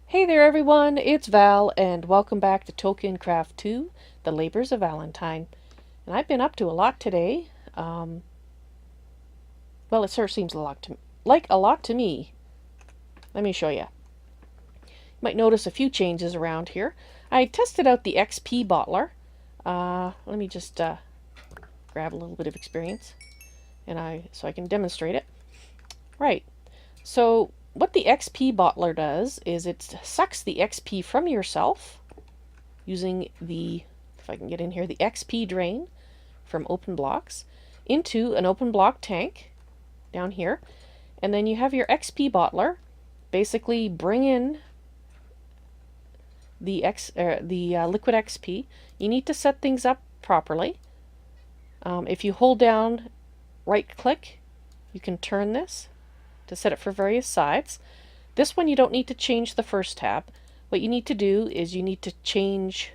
Hey there everyone, it's Val and welcome back to Tolkiencraft II, The Labors of Valentine. And I've been up to a lot today. Well, it sort of seems like a lot to me. Let me show you. You might notice a few changes around here. I tested out the XP bottler. Let me just grab a little bit of experience so I can demonstrate it. Right. So what the XP bottler does is it sucks the XP from yourself using the, if I can get in here, the XP drain from open blocks into an open block tank down here. And then you have your XP bottler basically bring in the liquid XP. You need to set things up properly. If you hold down right click, you can turn this to set it for various sides. This one you don't need to change the first tab. What you need to do is you need to change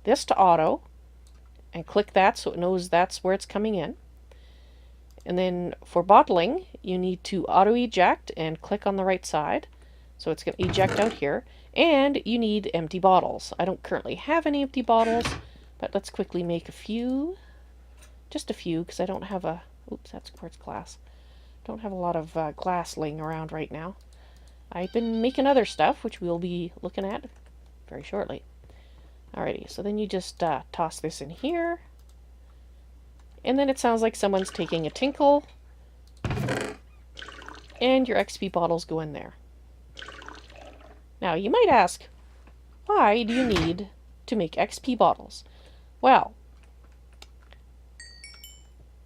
this to auto and click that so it knows that's where it's coming in. And then for bottling, you need to auto eject and click on the right side. So it's going to eject out here. And you need empty bottles. I don't currently have any empty bottles, but let's quickly make a few. Just a few, because I don't have a, oops, that's quartz glass. Don't have a lot of glass laying around right now. I've been making other stuff, which we'll be looking at very shortly. Alrighty, so then you just toss this in here. And then it sounds like someone's taking a tinkle. And your XP bottles go in there. Now, you might ask, why do you need to make XP bottles? Well,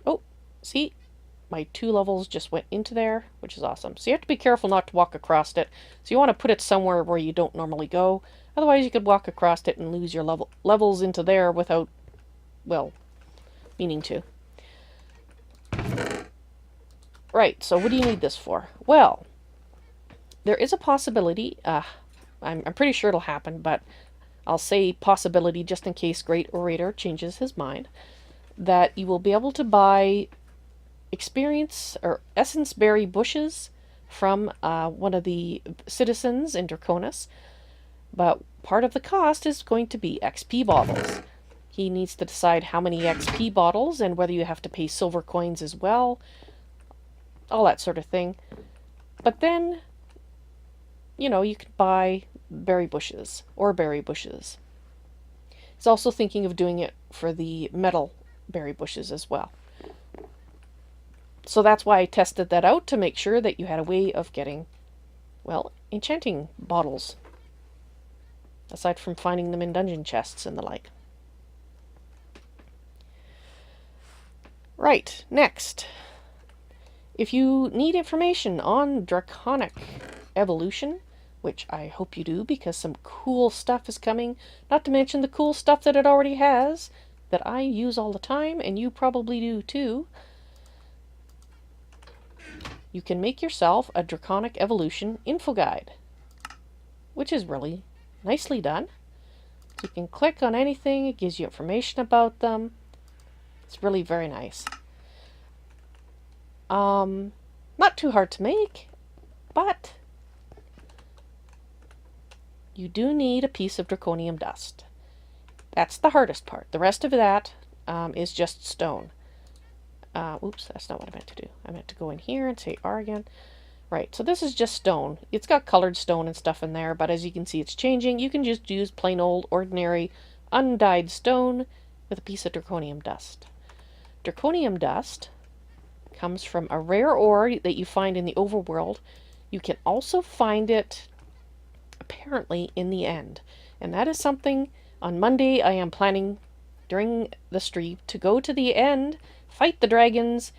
oh, see? My 2 levels just went into there, which is awesome. So you have to be careful not to walk across it. So you want to put it somewhere where you don't normally go. Otherwise you could walk across it and lose your levels into there without, well, meaning to. Right, so what do you need this for? Well, there is a possibility, I'm pretty sure it'll happen, but I'll say possibility just in case Great Orator changes his mind, that you will be able to buy experience or essence berry bushes from one of the citizens in Draconis, but part of the cost is going to be XP bottles. He needs to decide how many XP bottles and whether you have to pay silver coins as well, all that sort of thing. But then, you know, you could buy berry bushes or berry bushes. He's also thinking of doing it for the metal berry bushes as well. So that's why I tested that out, to make sure that you had a way of getting, well, enchanting bottles. Aside from finding them in dungeon chests and the like. Right, next. If you need information on Draconic Evolution, which I hope you do because some cool stuff is coming, not to mention the cool stuff that it already has, that I use all the time, and you probably do too, you can make yourself a Draconic Evolution info guide, which is really nicely done. So you can click on anything, it gives you information about them. It's really very nice. Not too hard to make, but you do need a piece of draconium dust. That's the hardest part. The rest of that is just stone. Oops, that's not what I meant to do. I meant to go in here and say R again. Right, so this is just stone. It's got colored stone and stuff in there, but as you can see it's changing. You can just use plain old, ordinary, undyed stone with a piece of draconium dust. Draconium dust comes from a rare ore that you find in the overworld. You can also find it, apparently, in the end. And that is something, on Monday I am planning, during the stream, to go to the end, fight the dragons,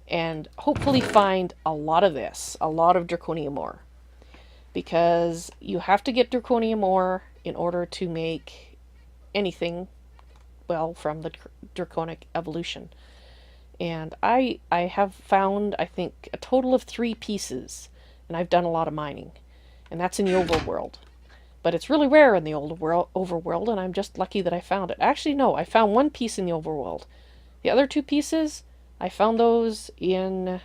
and hopefully find a lot of this, a lot of draconium ore. Because you have to get draconium ore in order to make anything, well, from the Draconic Evolution. And I have found, I think, a total of 3 pieces, and I've done a lot of mining. And that's in the overworld. But it's really rare in the overworld, and I'm just lucky that I found it. Actually, no, I found 1 piece in the overworld. The other 2 pieces, I found those in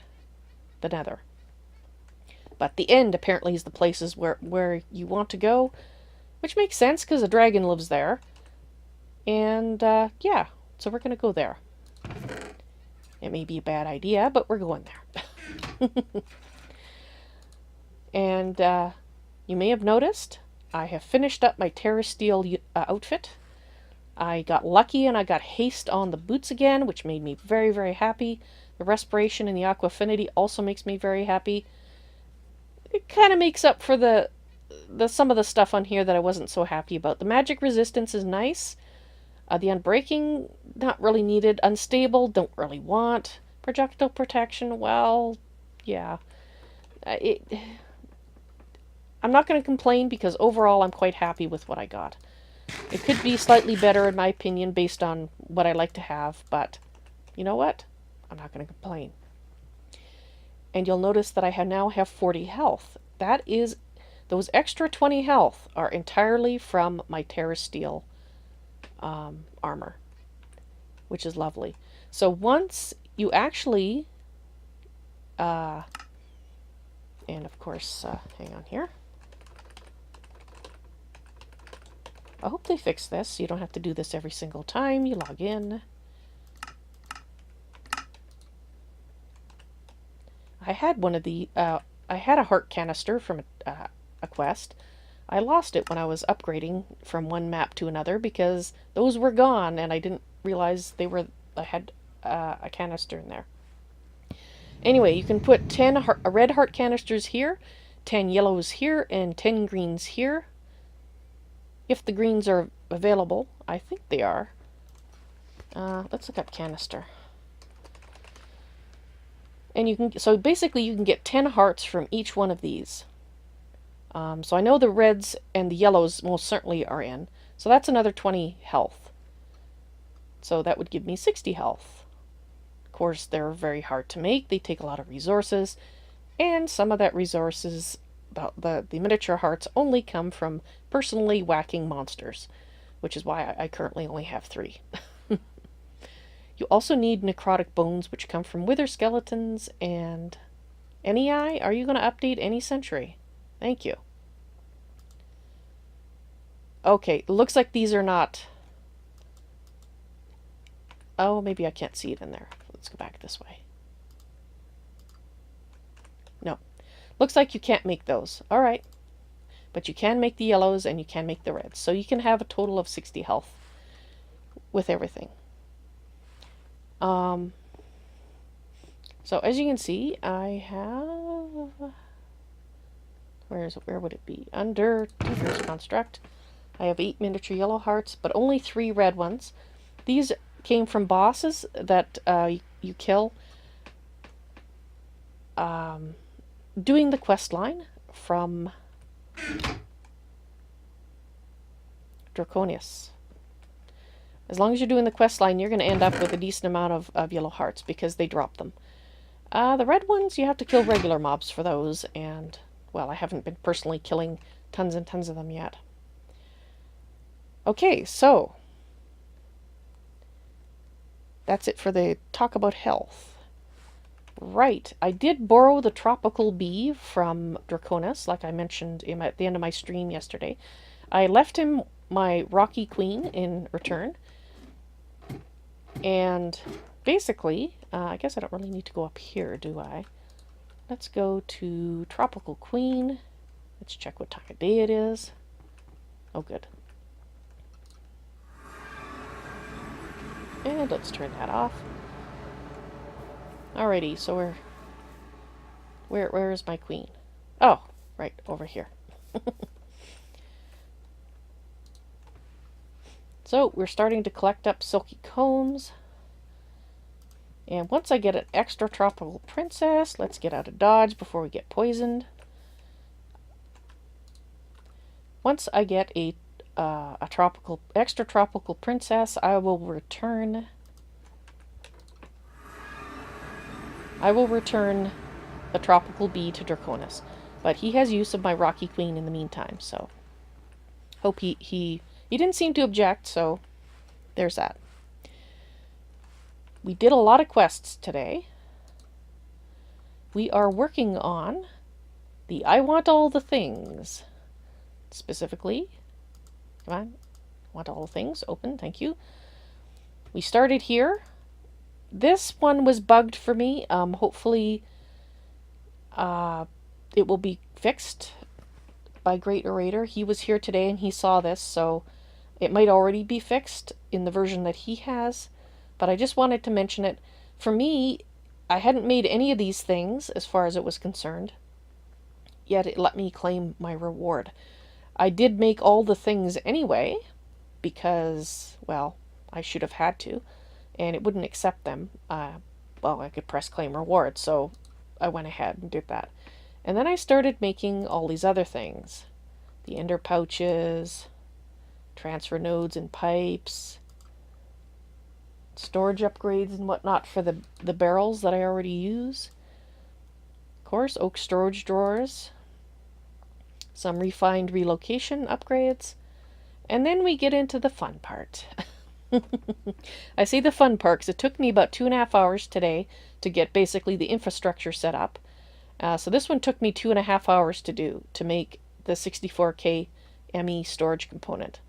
the Nether. But the end apparently is the places where you want to go, which makes sense because a dragon lives there. And yeah, so we're going to go there. It may be a bad idea, but we're going there. And you may have noticed I have finished up my Terrasteel outfit. I got lucky and I got haste on the boots again, which made me very, very happy. The respiration and the aqua affinity also makes me very happy. It kind of makes up for the some of the stuff on here that I wasn't so happy about. The magic resistance is nice. The unbreaking, not really needed. Unstable, don't really want. Projectile protection, well, yeah. I'm not going to complain because overall I'm quite happy with what I got. It could be slightly better in my opinion based on what I like to have, but you know what? I'm not going to complain. And you'll notice that I now have 40 health. That is, those extra 20 health are entirely from my Terrasteel armor, which is lovely. So once you actually, and of course, hang on here. I hope they fix this so you don't have to do this every single time you log in. I had one of the, I had a heart canister from a quest. I lost it when I was upgrading from one map to another because those were gone and I didn't realize they were, I had a canister in there. Anyway, you can put 10 red heart canisters here, 10 yellows here, and 10 greens here. If the greens are available, I think they are. Let's look up canister. And you can, so basically you can get 10 hearts from each one of these. So I know the reds and the yellows most certainly are in. So that's another 20 health. So that would give me 60 health. Of course, they're very hard to make. They take a lot of resources. And some of that resources, the miniature hearts, only come from personally whacking monsters, which is why I currently only have 3. You also need necrotic bones, which come from wither skeletons, and NEI, are you going to update any century? Thank you. Okay, looks like these are not... Oh, maybe I can't see it in there. Let's go back this way. No. Looks like you can't make those. Alright. But you can make the yellows and you can make the reds. So you can have a total of 60 health with everything. So as you can see, I have... Where would it be? Under Teacher's Construct. I have 8 miniature yellow hearts, but only 3 red ones. These came from bosses that you kill doing the quest line from Draconius. As long as you're doing the quest line, you're going to end up with a decent amount of yellow hearts because they drop them. The red ones, you have to kill regular mobs for those, and, well, I haven't been personally killing tons and tons of them yet. Okay, so that's it for the talk about health. Right, I did borrow the tropical bee from Draconius, like I mentioned at the end of my stream yesterday. I left him my Rocky Queen in return. And basically, I guess I don't really need to go up here, do I? Let's go to Tropical Queen. Let's check what time of day it is. Oh, good. And let's turn that off. Alrighty, so where is my queen? Oh, right, over here. So, we're starting to collect up silky combs. And once I get an extra tropical princess, let's get out of dodge before we get poisoned. Once I get a extra tropical princess, I will return the tropical bee to Draconius. But he has use of my Rocky Queen in the meantime, so hope he didn't seem to object, so there's that. We did a lot of quests today. We are working on the I want all the things. Specifically, come on, want all the things, open, thank you. We started here. This one was bugged for me. Hopefully it will be fixed by Great Orator. He was here today and he saw this, so it might already be fixed in the version that he has, but I just wanted to mention it. For me, I hadn't made any of these things as far as it was concerned, yet it let me claim my reward. I did make all the things anyway, because, well, I should have had to, and it wouldn't accept them. Well, I could press claim reward, so I went ahead and did that. And then I started making all these other things. The ender pouches, transfer nodes and pipes, storage upgrades and whatnot for the barrels that I already use. Of course, oak storage drawers, some refined relocation upgrades, and then we get into the fun part. I say the fun part because it took me about 2.5 hours today to get basically the infrastructure set up. So this one took me 2.5 hours to do, to make the 64K ME storage component.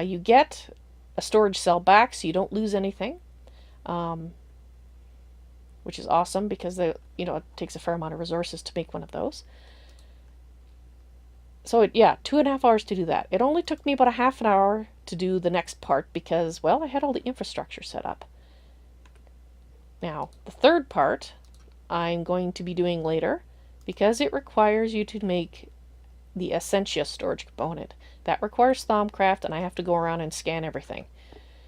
You get a storage cell back so you don't lose anything, which is awesome because it takes a fair amount of resources to make one of those. So yeah, 2.5 hours to do that. It only took me about a half an hour to do the next part because, well, I had all the infrastructure set up. Now, the third part I'm going to be doing later because it requires you to make the Essentia storage component. That requires Tolkiencraft, and I have to go around and scan everything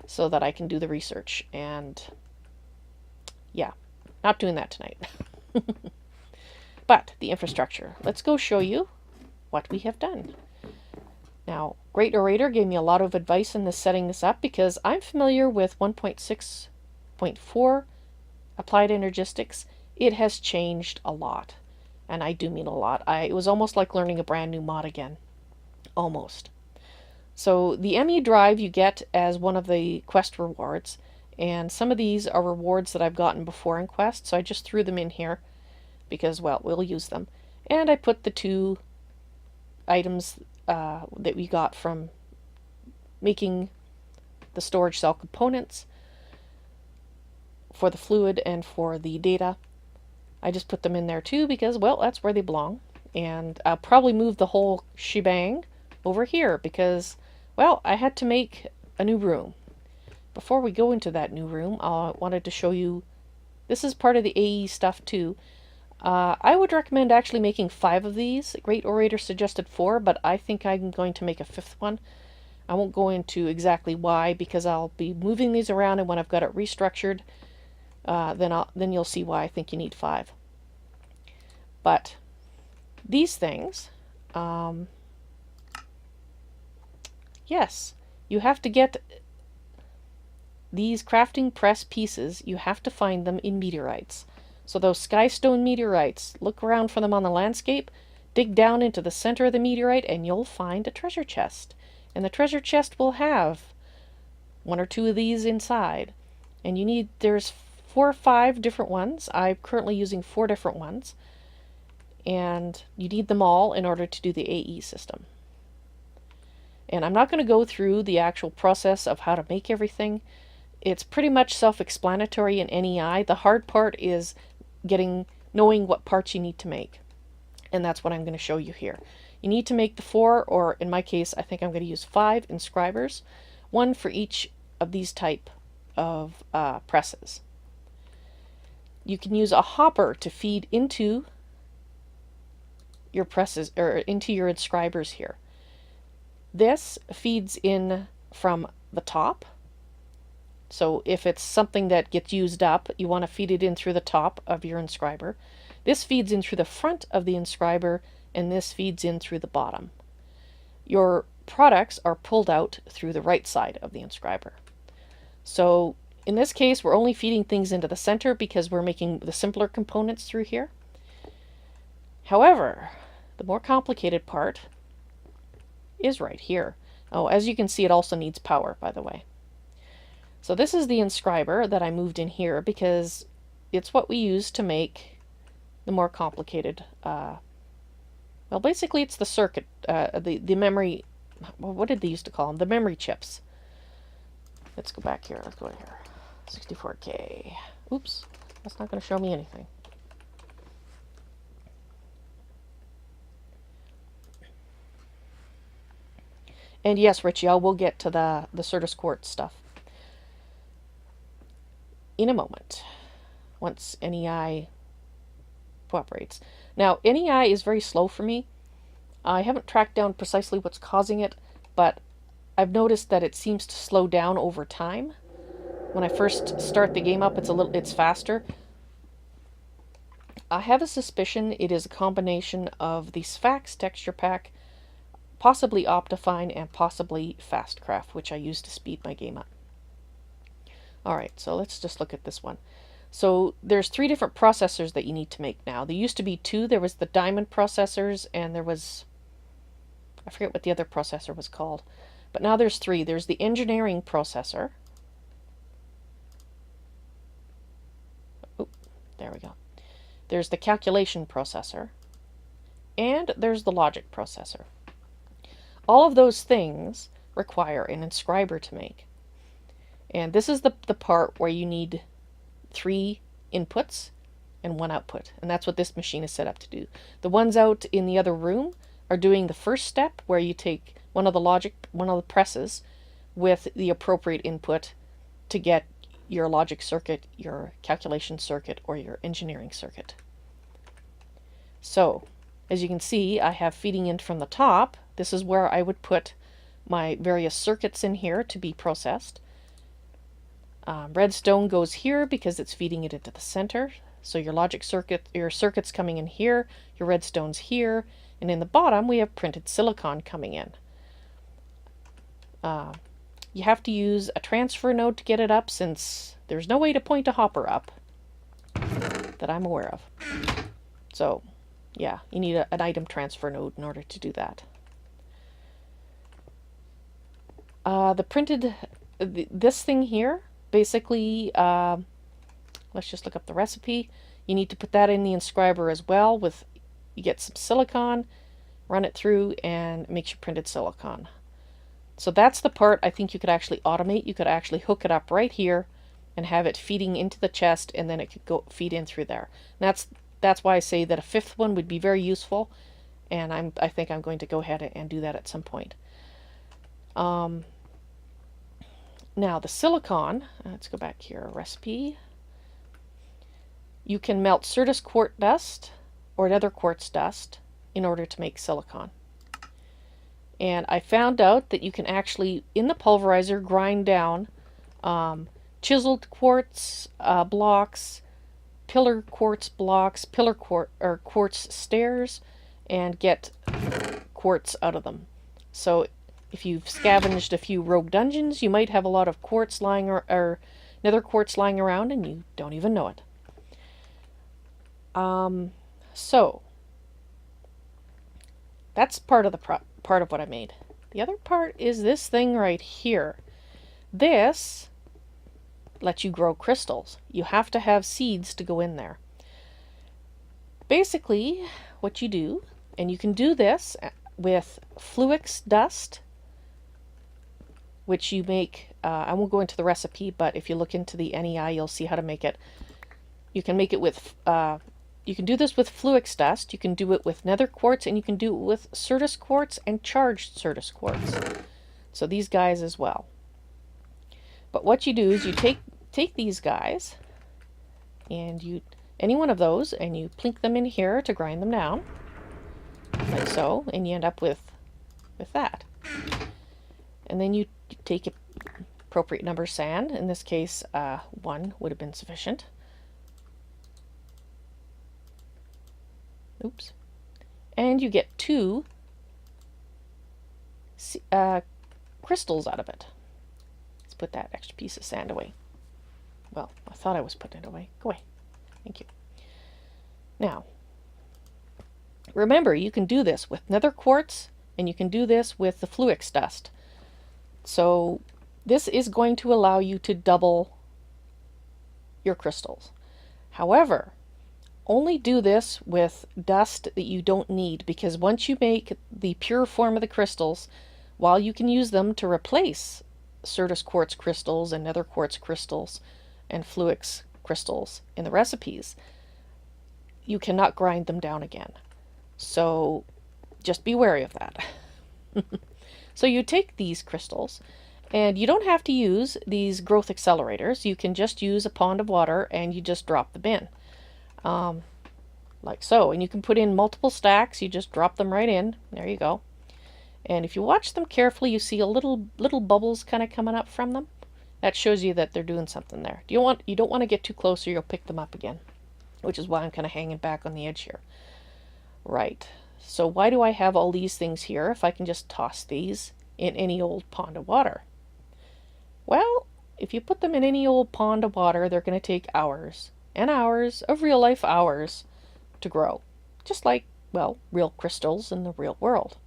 so that I can do the research. And yeah, not doing that tonight. But the infrastructure. Let's go show you what we have done. Now, Great Orator gave me a lot of advice in setting this up because I'm familiar with 1.6.4 Applied Energistics. It has changed a lot, and I do mean a lot. It was almost like learning a brand new mod again. Almost. So the ME drive you get as one of the quest rewards, and some of these are rewards that I've gotten before in quest, so I just threw them in here because, well, we'll use them. And I put the 2 items that we got from making the storage cell components for the fluid and for the data. I just put them in there too because, well, that's where they belong. And I'll probably move the whole shebang over here because, well, I had to make a new room. Before we go into that new room, I wanted to show you, this is part of the AE stuff too. I would recommend actually making 5 of these. Great Orator suggested 4, but I think I'm going to make a 5th one. I won't go into exactly why because I'll be moving these around, and when I've got it restructured, then you'll see why I think you need 5. But these things, yes, you have to get these crafting press pieces. You have to find them in meteorites. So those skystone meteorites, look around for them on the landscape, dig down into the center of the meteorite, and you'll find a treasure chest. And the treasure chest will have 1 or 2 of these inside. And there's 4 or 5 different ones. I'm currently using 4 different ones. And you need them all in order to do the AE system. And I'm not going to go through the actual process of how to make everything. It's pretty much self-explanatory in NEI. The hard part is knowing what parts you need to make. And that's what I'm going to show you here. You need to make the 4, or in my case, I think I'm going to use 5 inscribers, 1 for each of these type of presses. You can use a hopper to feed into your presses, or into your inscribers here. This feeds in from the top. So if it's something that gets used up, you want to feed it in through the top of your inscriber. This feeds in through the front of the inscriber, and this feeds in through the bottom. Your products are pulled out through the right side of the inscriber. So in this case, we're only feeding things into the center because we're making the simpler components through here. However, the more complicated part is right here. Oh, as you can see, it also needs power, by the way. So this is the inscriber that I moved in here because it's what we use to make the more complicated well, basically it's the circuit, the memory, what did they used to call them? The memory chips. Let's go back here. Let's go here. 64K. Oops, that's not going to show me anything. And yes, Richie, I will get to the Certus Quartz stuff in a moment, once NEI cooperates. Now, NEI is very slow for me. I haven't tracked down precisely what's causing it, but I've noticed that it seems to slow down over time. When I first start the game up, it's faster. I have a suspicion it is a combination of the Sphax texture pack, possibly Optifine, and possibly Fastcraft, which I use to speed my game up. Alright, so let's just look at this one. So there's 3 different processors that you need to make now. There used to be 2. There was the diamond processors, and there was, I forget what the other processor was called. But now there's 3. There's the engineering processor. Oh, there we go. There's the calculation processor. And there's the logic processor. All of those things require an inscriber to make. And this is the part where you need 3 inputs and 1 output. And that's what this machine is set up to do. The ones out in the other room are doing the first step, where you take one of the presses with the appropriate input to get your logic circuit, your calculation circuit, or your engineering circuit. So, as you can see, I have feeding in from the top. This is where I would put my various circuits in here to be processed. Redstone goes here because it's feeding it into the center. So your logic circuit, your circuit's coming in here, your redstone's here, and in the bottom we have printed silicon coming in. You have to use a transfer node to get it up, since there's no way to point a hopper up that I'm aware of. So, yeah, you need an item transfer node in order to do that. This thing here, basically, let's just look up the recipe. You need to put that in the inscriber as well. You get some silicon, run it through, and it makes you printed silicon. So that's the part I think you could actually automate. You could actually hook it up right here and have it feeding into the chest, and then it could go feed in through there. And that's why I say that a 5th one would be very useful, and I think I'm going to go ahead and do that at some point. Now the silicon, let's go back here, recipe. You can melt Certus quartz dust or nether quartz dust in order to make silicon. And I found out that you can actually, in the pulverizer, grind down chiseled quartz blocks, pillar quartz blocks, quartz stairs, and get quartz out of them. So if you've scavenged a few rogue dungeons, you might have a lot of quartz lying or nether quartz lying around, and you don't even know it. So that's part of what I made. The other part is this thing right here. This lets you grow crystals. You have to have seeds to go in there. Basically, what you do, and you can do this with Fluix dust, which you make, I won't go into the recipe, but if you look into the NEI, you'll see how to make it. You can make it with, you can do this with Fluix dust, you can do it with nether quartz, and you can do it with Certus quartz and charged Certus quartz. So these guys as well. But what you do is you take these guys, and any one of those, and you plink them in here to grind them down, like so, and you end up with that. And then you take an appropriate number of sand. In this case, 1 would have been sufficient. Oops. And you get 2 crystals out of it. Let's put that extra piece of sand away. Well, I thought I was putting it away. Go away. Thank you. Now, remember, you can do this with nether quartz, and you can do this with the Fluix dust. So this is going to allow you to double your crystals. However, only do this with dust that you don't need, because once you make the pure form of the crystals, while you can use them to replace Certus quartz crystals and nether quartz crystals and fluix crystals in the recipes, you cannot grind them down again. So just be wary of that. So you take these crystals, and you don't have to use these growth accelerators. You can just use a pond of water and you just drop them in. Like so. And you can put in multiple stacks. You just drop them right in. There you go. And if you watch them carefully, you see a little bubbles kind of coming up from them. That shows you that they're doing something there. You don't want to get too close or you'll pick them up again, which is why I'm kind of hanging back on the edge here. Right. So why do I have all these things here if I can just toss these in any old pond of water? Well, if you put them in any old pond of water, they're going to take hours and hours of real life hours to grow. Just like, well, real crystals in the real world.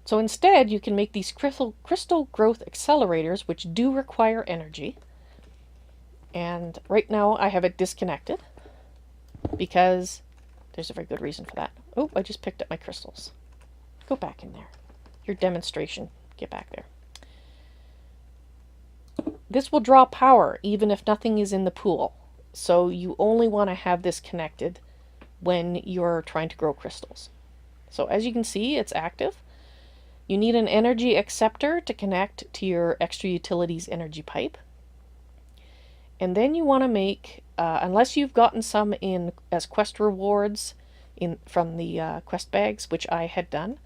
So instead, you can make these crystal growth accelerators, which do require energy. And right now I have it disconnected because there's a very good reason for that. Oh, I just picked up my crystals. Go back in there. Your demonstration. Get back there. This will draw power even if nothing is in the pool. So you only want to have this connected when you're trying to grow crystals. So as you can see, it's active. You need an energy acceptor to connect to your extra utilities energy pipe. And then you want to make, unless you've gotten some in as quest rewards from the quest bags, which I had done,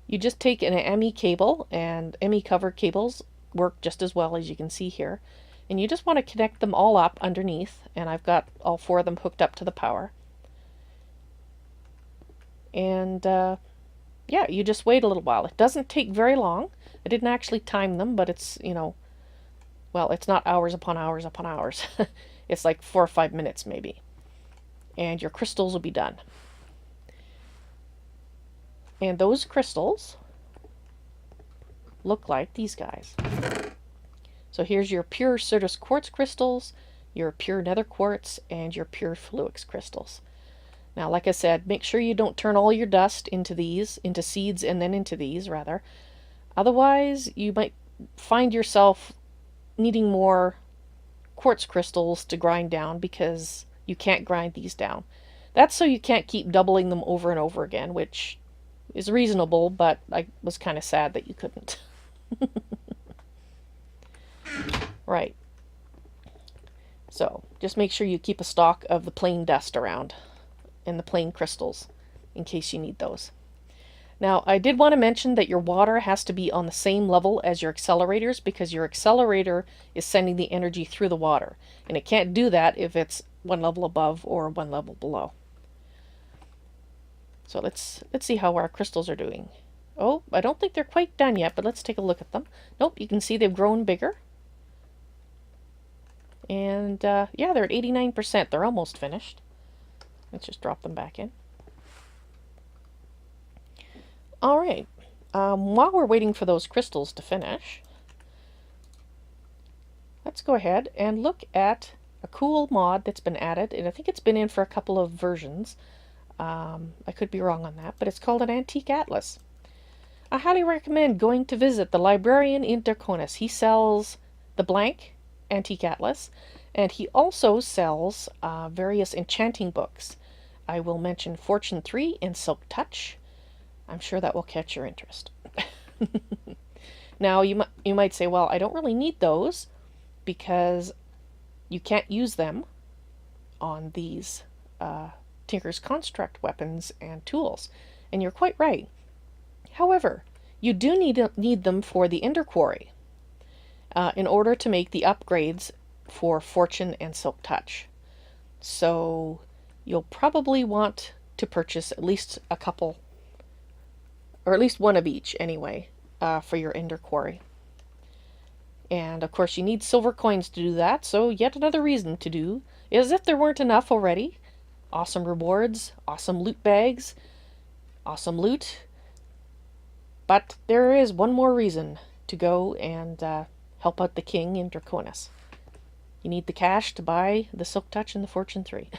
you just take an ME cable, and ME covered cables work just as well, as you can see here. And you just want to connect them all up underneath, and I've got all 4 of them hooked up to the power. And yeah, you just wait a little while. It doesn't take very long. I didn't actually time them, but it's, you know, well, it's not hours upon hours upon hours. It's like 4 or 5 minutes maybe. And your crystals will be done. And those crystals look like these guys. So here's your pure Certus quartz crystals, your pure nether quartz, and your pure fluix crystals. Now, like I said, make sure you don't turn all your dust into these, into seeds, and then into these, rather. Otherwise, you might find yourself needing more quartz crystals to grind down because you can't grind these down. That's so you can't keep doubling them over and over again, which is reasonable, but I was kind of sad that you couldn't. Right. So, just make sure you keep a stock of the plain dust around and the plain crystals in case you need those. Now, I did want to mention that your water has to be on the same level as your accelerators, because your accelerator is sending the energy through the water, and it can't do that if it's 1 level above or 1 level below. So let's see how our crystals are doing. Oh, I don't think they're quite done yet, but let's take a look at them. Nope, you can see they've grown bigger. And yeah, they're at 89%. They're almost finished. Let's just drop them back in. All right. While we're waiting for those crystals to finish, let's go ahead and look at a cool mod that's been added, and I think it's been in for a couple of versions. I could be wrong on that, but it's called an Antique Atlas. I highly recommend going to visit the librarian in Draconis. He sells the blank Antique Atlas, and he also sells various enchanting books. I will mention Fortune 3 and Silk Touch. I'm sure that will catch your interest. Now, you might say, well, I don't really need those because you can't use them on these Tinker's Construct weapons and tools. And you're quite right. However, you do need them for the Ender Quarry in order to make the upgrades for Fortune and Silk Touch. So you'll probably want to purchase at least a couple, or at least one of each anyway, for your Ender Quarry. And of course you need silver coins to do that, so yet another reason to do, as if there weren't enough already. Awesome rewards, awesome loot bags, awesome loot. But there is one more reason to go and help out the king in Draconis. You need the cash to buy the Silk Touch and the Fortune 3.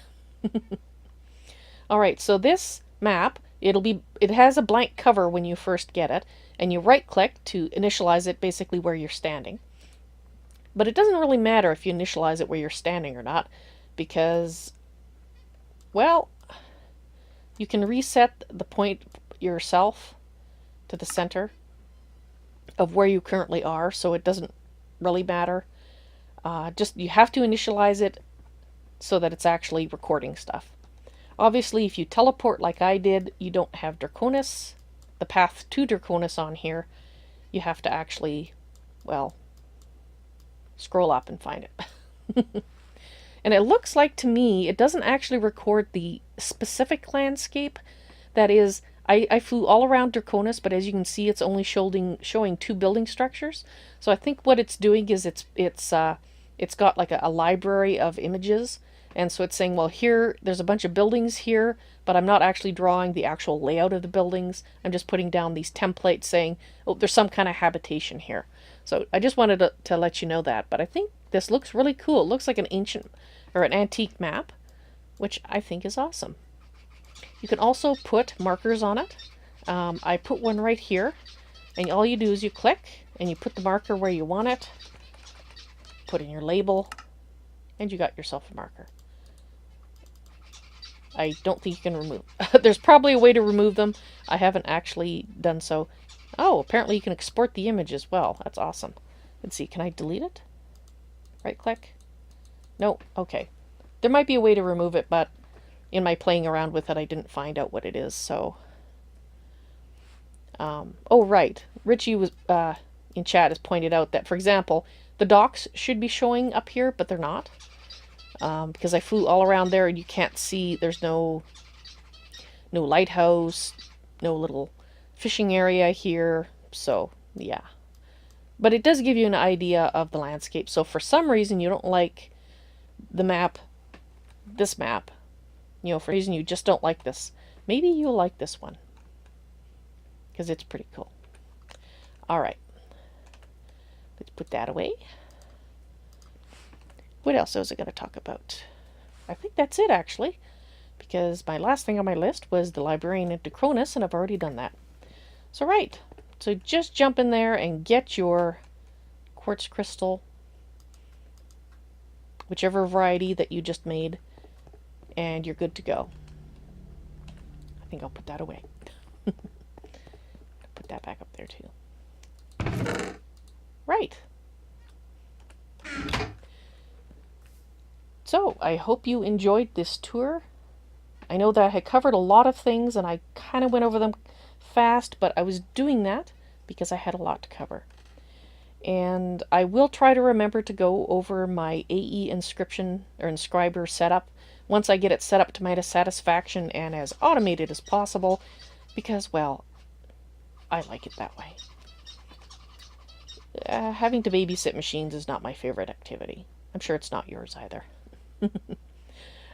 Alright, so this map, it has a blank cover when you first get it, and you right click to initialize it basically where you're standing. But it doesn't really matter if you initialize it where you're standing or not, because, well, you can reset the point yourself to the center of where you currently are, so it doesn't really matter. Just you have to initialize it so that it's actually recording stuff. Obviously, if you teleport like I did, you don't have Draconis, the path to Draconis on here. You have to actually, well, scroll up and find it. And it looks like to me, it doesn't actually record the specific landscape. That is, I flew all around Draconis, but as you can see, it's only showing 2 building structures. So I think what it's doing is it's got like a library of images. And so it's saying, well, here, there's a bunch of buildings here, but I'm not actually drawing the actual layout of the buildings. I'm just putting down these templates saying, oh, there's some kind of habitation here. So I just wanted to let you know that. But I think this looks really cool. It looks like an ancient or an antique map, which I think is awesome. You can also put markers on it. I put one right here, and all you do is you click, and you put the marker where you want it, put in your label, and you got yourself a marker. I don't think you can remove. There's probably a way to remove them. I haven't actually done so. Oh, apparently you can export the image as well. That's awesome. Let's see, can I delete it? Right click? No, okay. There might be a way to remove it, but in my playing around with it, I didn't find out what it is, so. Oh, right. Richie was in chat has pointed out that, for example, the docks should be showing up here, but they're not. Because I flew all around there and you can't see, there's no lighthouse, no little fishing area here, so yeah. But it does give you an idea of the landscape. So for some reason you don't like the map, this map, you know, for a reason you just don't like this, maybe you'll like this one, because it's pretty cool. Alright, let's put that away. What else was I going to talk about? I think that's it, actually, because my last thing on my list was the Librarian of Draconis, and I've already done that. So right, so just jump in there and get your quartz crystal, whichever variety that you just made, and you're good to go. I think I'll put that away. Put that back up there too. Right. So, I hope you enjoyed this tour. I know that I had covered a lot of things and I kind of went over them fast, but I was doing that because I had a lot to cover. And I will try to remember to go over my AE inscription or inscriber setup once I get it set up to my satisfaction and as automated as possible, because, well, I like it that way. Having to babysit machines is not my favorite activity. I'm sure it's not yours either.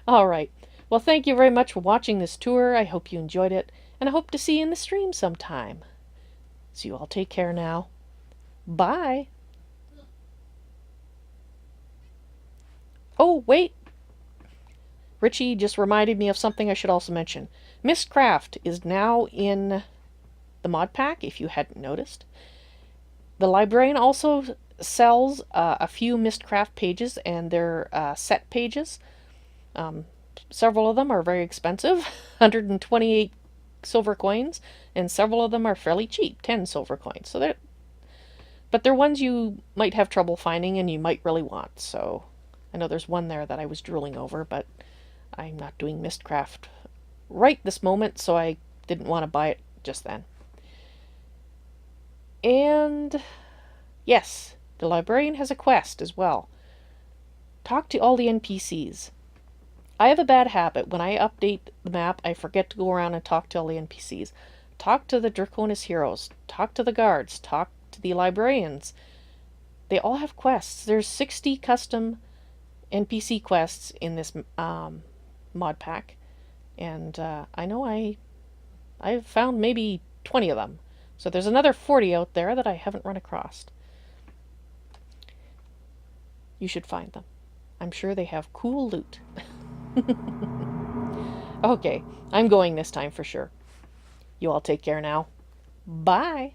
Alright, well, thank you very much for watching this tour. I hope you enjoyed it, and I hope to see you in the stream sometime. So you all take care now. Bye! Oh, wait! Richie just reminded me of something I should also mention. Mistcraft is now in the mod pack, if you hadn't noticed. The Librarian also sells a few Mistcraft pages, and they're set pages. Several of them are very expensive, 128 silver coins, and several of them are fairly cheap, 10 silver coins. So but they're ones you might have trouble finding and you might really want. So I know there's one there that I was drooling over, but I'm not doing Mistcraft right this moment, so I didn't want to buy it just then. And yes, the Librarian has a quest as well. Talk to all the NPCs. I have a bad habit. When I update the map, I forget to go around and talk to all the NPCs. Talk to the Draconis heroes. Talk to the guards. Talk to the Librarians. They all have quests. There's 60 custom NPC quests in this mod pack. And I know I've found maybe 20 of them. So there's another 40 out there that I haven't run across. You should find them. I'm sure they have cool loot. Okay, I'm going this time for sure. You all take care now. Bye.